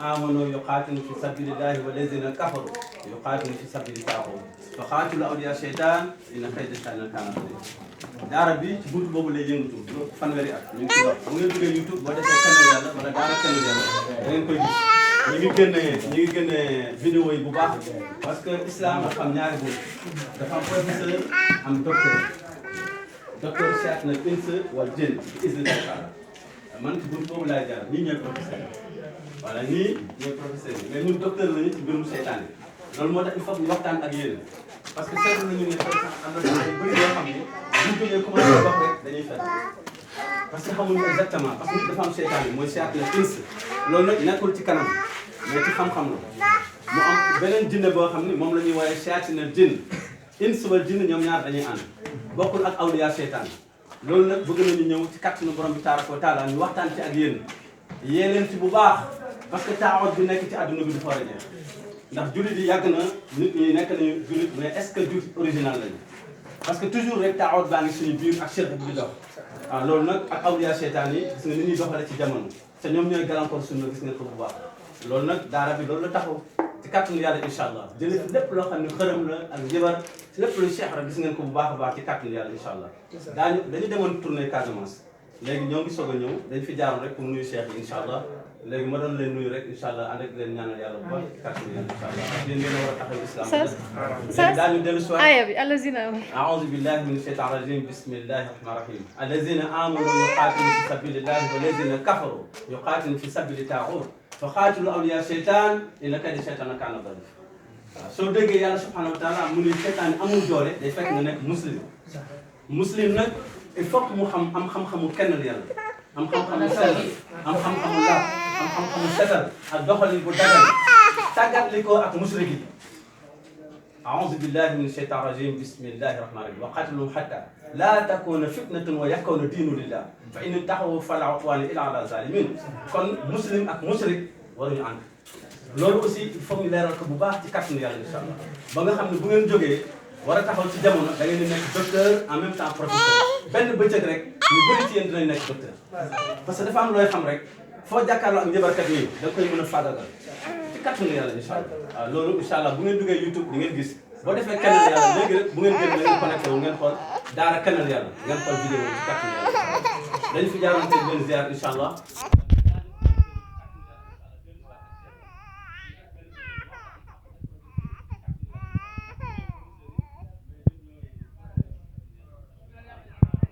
آمنوا يقاتلوا في سبيل الله والذين كفروا يقاتلوا في سبيل الطاغوت فقاتلوا أولياء الشيطان إن كيد الشيطان كان ضعيفا. daara bi ci buntu boobu lay yëngatu fanweeri at ñu ngi ci dox bu ngeen duggee YouTube boo defee Kennel Yàlla wala daara Kennel Yàlla da ngeen koy gis ñu ngi génnee vidéo yi bu baax parce que islam dafa am ñaari bopp dafa am professeur am docteur Cheikh na ins wal jinn islam man ci buntu boobu laay jaar ñii ñooy professeur voilà ñii ñooy professeur yi mais ñun docteur lañu ci mbirum seytaan yi loolu moo tax il faut ñu waxtaan ak yéen parce que seetlu nañu ne sax am na ay bëri yoo xam ne buñ jógee commencé wax rek dañuy fet parce que xamuñu exactement parce que nit dafa am seytaan yi mooy Cheikh na ins loolu nag nekkul ci kanam mais ci xam-xam la mu am beneen jinne boo xam ne moom la ñuy woowee Cheikh na jinn ins wal jinn ñoom ñaar dañuy ànd bokkul ak awliya seytaan loolu nag bëgg nañu ñëw ci kàttanu borom bi tabaraka wa taala ñu waxtaan ci ak yéen yee leen ci bu baax parce que taawat bi nekk ci àdduna bi dafa war a jeex ndax jullit yi yàgg na nit ñi nekk nañu jullit mais est-ce que jullit original lañu parce que toujours rek taawat baa ngi suñu biir ak shirk bi di dox waaw loolu nag ak awliya seytaan yi gis nga ni ñuy doxale ci jamono te ñoom ñooy gàllankoor suñu gis ngeen ko bu baax loolu nag daara bi loolu la taxaw ci kàttanu yàlla incha allah jëlee fi lépp loo xam ne xërëm la ak njabar lépp lu cheikh rek gis ngeen ko bu baax a baax ci kàttanu yàlla incha allah dañu demoon tournée Casamance léegi ñoo ngi soog a ñëw dañ fi jaaroon rek pour nuyu cheikh yi incha allah léegi ma doon leen nuyu rek incha allah ànd ak leen ñaanal yàlla bu baax ci kàttanu yàlla incha allah yéen ngeen a war a taxaw islam léegi daañu dellu si aaya bi allazina aoudu billahi min shaytan rajim bismillahi rahmani rahim allazina amanu yuqatilu fi sabilillahi walazina kafaru yuqatilu fi sabili taaxut fa xaatilu awliya seytaan inna kayda seytaana kaana da'iif waaw soo déggee yàlla subhanahu wa taala mu ne seytaan amul doole day fekk nga nekk muslim nag il faut que mu am xam-xamu kennal yàlla am xam-xamu sell am xam-xamu laab am xam-xamu setal ak doxalin bu dagal tàggat li ko ak musrik yi aoudu billahi min shaytan rajim bismillahi rahmani rahim wa qatiluhum hatta la takuna fitnatun wa yakuna diinu lillah fa in taxawu fala udwana illa ala zalimin kon muslim ak mushrik waruñu ànd loolu aussi il faut ñu leeral ko bu baax ci kàttanu yàlla incha allah ba nga xam ne bu ngeen jógee war a taxaw ci jamono da ngeen di nekk docteur en même temps professeur benn bëccëg rek ñu bëri ci yéen dinañ nekk docteur parce que dafa am looy xam rek foo jàkkaarloo ak njëbarkat yi da nga koy mën a fagagal ci kàttanu yàlla incha allah waaw loolu incha allah bu ngeen duggee YouTube di ngeen gis boo defee Kennel Yàlla léegi rek bu ngeen génn ngeen connecté wu ngeen xool daara Kennel Yàlla ngeen xool vidéo yi ci kàttanu yàlla dañu fi jaaroon ci benn ziar incha allah